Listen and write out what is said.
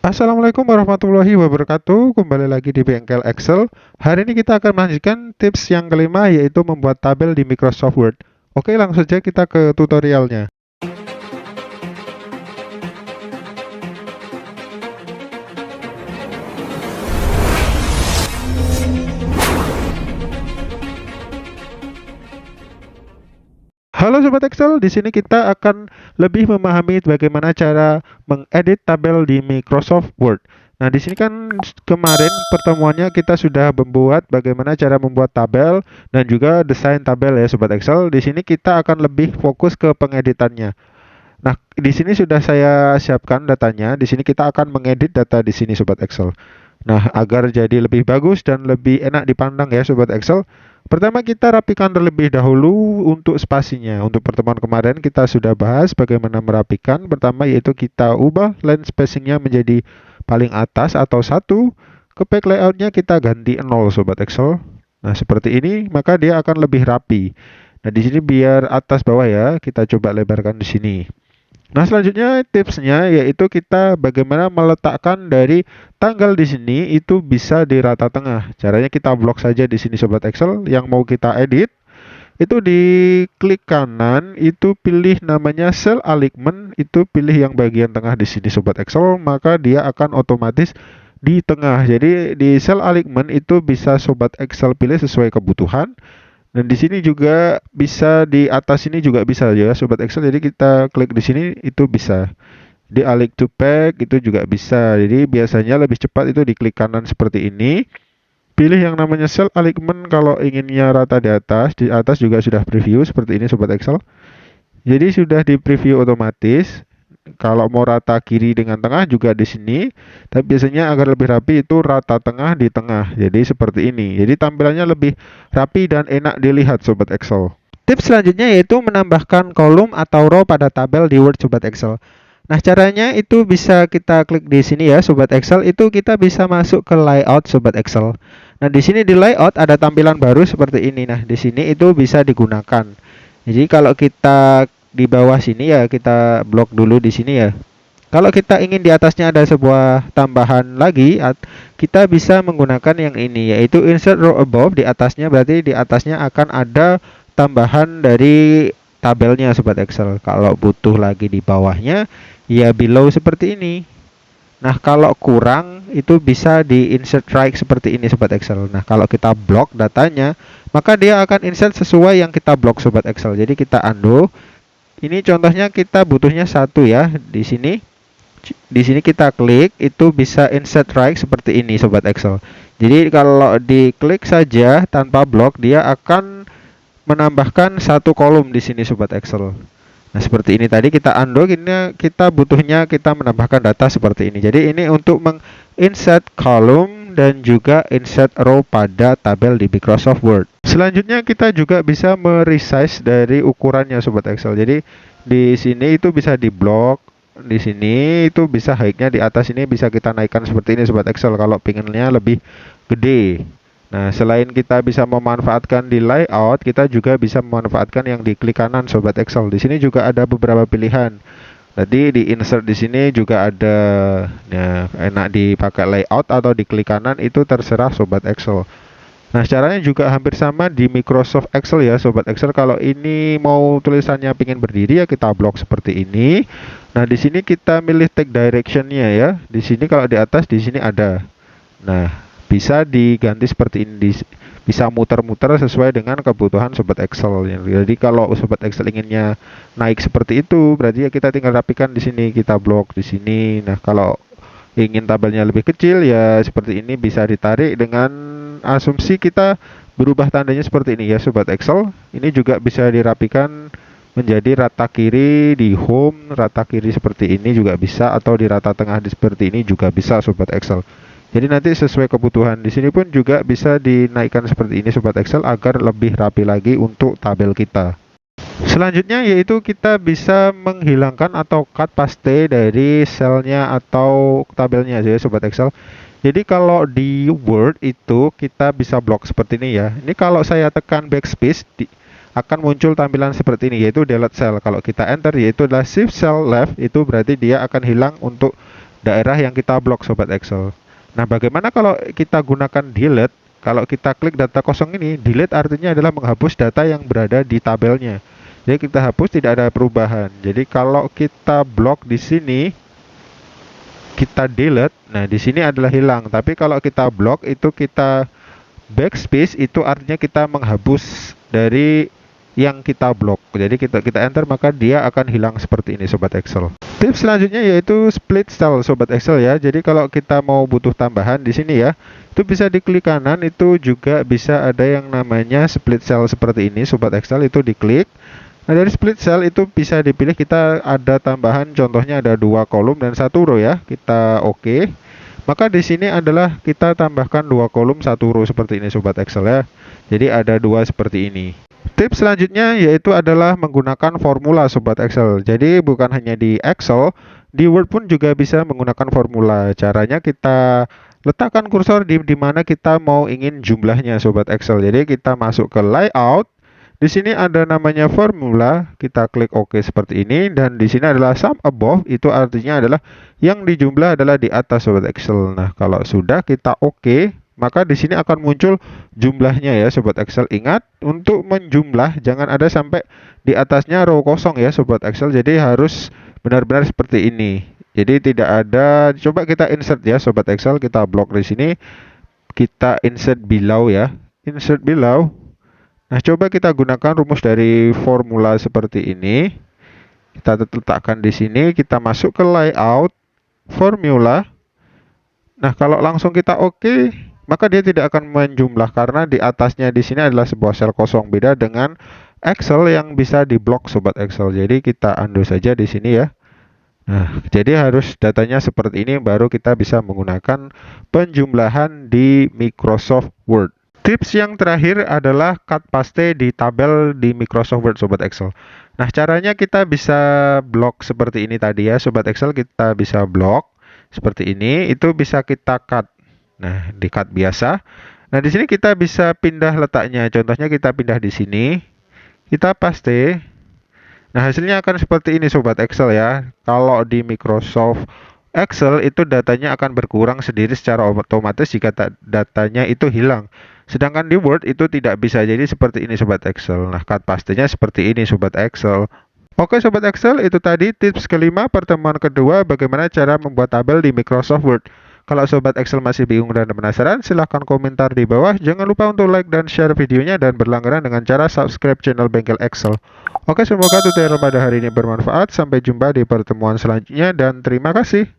Assalamualaikum warahmatullahi wabarakatuh. Kembali lagi di Bengkel Excel. Hari ini kita akan melanjutkan tips yang kelima, yaitu membuat tabel di Microsoft Word. Oke, langsung saja kita ke tutorialnya. Halo Sobat Excel, di sini kita akan lebih memahami bagaimana cara mengedit tabel di Microsoft Word. Nah, di sini kan kemarin pertemuannya kita sudah membuat bagaimana cara membuat tabel dan juga desain tabel ya Sobat Excel. Di sini kita akan lebih fokus ke pengeditannya. Nah, di sini sudah saya siapkan datanya. Di sini kita akan mengedit data di sini Sobat Excel. Nah, agar jadi lebih bagus dan lebih enak dipandang ya Sobat Excel. Pertama kita rapikan terlebih dahulu untuk spasinya. Untuk pertemuan kemarin kita sudah bahas bagaimana merapikan. Pertama yaitu kita ubah line spacingnya menjadi paling atas atau 1. Ke back layoutnya kita ganti 0 Sobat Excel. Nah, seperti ini maka dia akan lebih rapi. Nah, di sini biar atas bawah ya, kita coba lebarkan di sini. Nah, selanjutnya tipsnya yaitu kita bagaimana meletakkan dari tanggal di sini itu bisa di rata tengah. Caranya kita blok saja di sini Sobat Excel. Yang mau kita edit itu di klik kanan, itu pilih namanya cell alignment, itu pilih yang bagian tengah di sini Sobat Excel, maka dia akan otomatis di tengah. Jadi di cell alignment itu bisa Sobat Excel pilih sesuai kebutuhan. Dan di sini juga bisa, di atas ini juga bisa ya Sobat Excel. Jadi kita klik di sini itu bisa. Di alik to pack itu juga bisa. Jadi biasanya lebih cepat itu di klik kanan seperti ini. Pilih yang namanya cell alignment kalau inginnya rata di atas. Di atas juga sudah preview seperti ini Sobat Excel. Jadi sudah di preview otomatis. Kalau mau rata kiri dengan tengah juga di sini, tapi biasanya agar lebih rapi itu rata tengah di tengah. Jadi seperti ini. Jadi tampilannya lebih rapi dan enak dilihat Sobat Excel. Tips selanjutnya yaitu menambahkan kolom atau row pada tabel di Word Sobat Excel. Nah, caranya itu bisa kita klik di sini ya Sobat Excel, itu kita bisa masuk ke layout Sobat Excel. Nah, di sini di layout ada tampilan baru seperti ini. Nah, di sini itu bisa digunakan. Jadi kalau kita di bawah sini ya kita blok dulu di sini ya. Kalau kita ingin di atasnya ada sebuah tambahan lagi, kita bisa menggunakan yang ini yaitu insert row above. Di atasnya berarti di atasnya akan ada tambahan dari tabelnya Sobat Excel. Kalau butuh lagi di bawahnya ya below seperti ini. Nah, kalau kurang itu bisa di insert right seperti ini Sobat Excel. Nah, kalau kita blok datanya, maka dia akan insert sesuai yang kita blok Sobat Excel. Jadi kita undo. Ini contohnya kita butuhnya 1 ya. Di sini kita klik itu bisa insert right seperti ini Sobat Excel. Jadi kalau diklik saja tanpa blok dia akan menambahkan 1 kolom di sini Sobat Excel. Nah, seperti ini tadi kita undo, ini kita butuhnya kita menambahkan data seperti ini. Jadi ini untuk menginsert kolom dan juga insert row pada tabel di Microsoft Word. Selanjutnya kita juga bisa meresize dari ukurannya Sobat Excel. Jadi di sini itu bisa di blok, di sini itu bisa height-nya di atas ini bisa kita naikkan seperti ini Sobat Excel kalau pinginnya lebih gede. Nah, selain kita bisa memanfaatkan di layout, kita juga bisa memanfaatkan yang di klik kanan Sobat Excel. Di sini juga ada beberapa pilihan. Tadi di insert di sini juga ada. Nah, enak dipakai layout atau di klik kanan itu terserah Sobat Excel. Nah, caranya juga hampir sama di Microsoft Excel ya Sobat Excel. Kalau ini mau tulisannya pingin berdiri ya kita blok seperti ini. Nah, di sini kita milih take directionnya ya. Di sini kalau di atas di sini ada. Nah, bisa diganti seperti ini, bisa muter-muter sesuai dengan kebutuhan Sobat Excel. Jadi kalau Sobat Excel inginnya naik seperti itu, berarti ya kita tinggal rapikan di sini, kita blok di sini. Nah, kalau ingin tabelnya lebih kecil ya seperti ini, bisa ditarik dengan asumsi kita berubah tandanya seperti ini ya Sobat Excel. Ini juga bisa dirapikan menjadi rata kiri di home, rata kiri seperti ini juga bisa, atau di rata tengah seperti ini juga bisa Sobat Excel. Jadi nanti sesuai kebutuhan. Di sini pun juga bisa dinaikkan seperti ini Sobat Excel agar lebih rapi lagi untuk tabel kita. Selanjutnya yaitu kita bisa menghilangkan atau cut paste dari selnya atau tabelnya ya Sobat Excel. Jadi kalau di Word itu kita bisa blok seperti ini ya. Ini kalau saya tekan backspace akan muncul tampilan seperti ini yaitu delete cell. Kalau kita enter yaitu adalah shift cell left, itu berarti dia akan hilang untuk daerah yang kita blok Sobat Excel. Nah, bagaimana kalau kita gunakan delete? Kalau kita klik data kosong ini, delete artinya adalah menghapus data yang berada di tabelnya. Jadi kita hapus, tidak ada perubahan. Jadi kalau kita blok di sini, kita delete, nah di sini adalah hilang. Tapi kalau kita blok itu kita backspace, itu artinya kita menghapus dari yang kita blok. Jadi kita enter, maka dia akan hilang seperti ini Sobat Excel. Tips selanjutnya yaitu split cell Sobat Excel ya. Jadi kalau kita mau butuh tambahan di sini ya, itu bisa diklik kanan, itu juga bisa ada yang namanya split cell seperti ini Sobat Excel, itu diklik. Nah, dari split cell itu bisa dipilih kita ada tambahan, contohnya ada 2 kolom dan 1 row ya. Kita oke. Maka di sini adalah kita tambahkan 2 kolom 1 row seperti ini Sobat Excel ya. Jadi ada 2 seperti ini. Tips selanjutnya yaitu adalah menggunakan formula Sobat Excel. Jadi bukan hanya di Excel, di Word pun juga bisa menggunakan formula. Caranya kita letakkan kursor di mana kita mau ingin jumlahnya Sobat Excel. Jadi kita masuk ke layout. Di sini ada namanya formula, kita klik OK seperti ini, dan di sini adalah sum above, itu artinya adalah yang dijumlah adalah di atas Sobat Excel. Nah, kalau sudah kita OK, maka di sini akan muncul jumlahnya ya Sobat Excel. Ingat, untuk menjumlah jangan ada sampai di atasnya row kosong ya Sobat Excel. Jadi harus benar-benar seperti ini. Jadi tidak ada, coba kita insert ya Sobat Excel, kita blok di sini, kita insert below ya, insert below. Nah, coba kita gunakan rumus dari formula seperti ini. Kita letakkan di sini, kita masuk ke layout, formula. Nah, kalau langsung kita oke, maka dia tidak akan menjumlah karena di atasnya di sini adalah sebuah sel kosong, beda dengan Excel yang bisa diblok Sobat Excel. Jadi kita undo saja di sini ya. Nah, jadi harus datanya seperti ini baru kita bisa menggunakan penjumlahan di Microsoft Word. Tips yang terakhir adalah cut paste di tabel di Microsoft Word Sobat Excel. Nah, caranya kita bisa blok seperti ini tadi ya Sobat Excel, kita bisa blok seperti ini, itu bisa kita cut. Nah, di cut biasa. Nah, di sini kita bisa pindah letaknya. Contohnya kita pindah di sini, kita paste. Nah, hasilnya akan seperti ini Sobat Excel ya. Kalau di Microsoft Excel itu datanya akan berkurang sendiri secara otomatis jika datanya itu hilang. Sedangkan di Word itu tidak bisa, jadi seperti ini Sobat Excel. Nah, cut pastenya seperti ini Sobat Excel. Oke Sobat Excel, itu tadi tips kelima pertemuan kedua bagaimana cara membuat tabel di Microsoft Word. Kalau Sobat Excel masih bingung dan penasaran, silahkan komentar di bawah. Jangan lupa untuk like dan share videonya dan berlangganan dengan cara subscribe channel Bengkel Excel. Oke, semoga tutorial pada hari ini bermanfaat. Sampai jumpa di pertemuan selanjutnya dan terima kasih.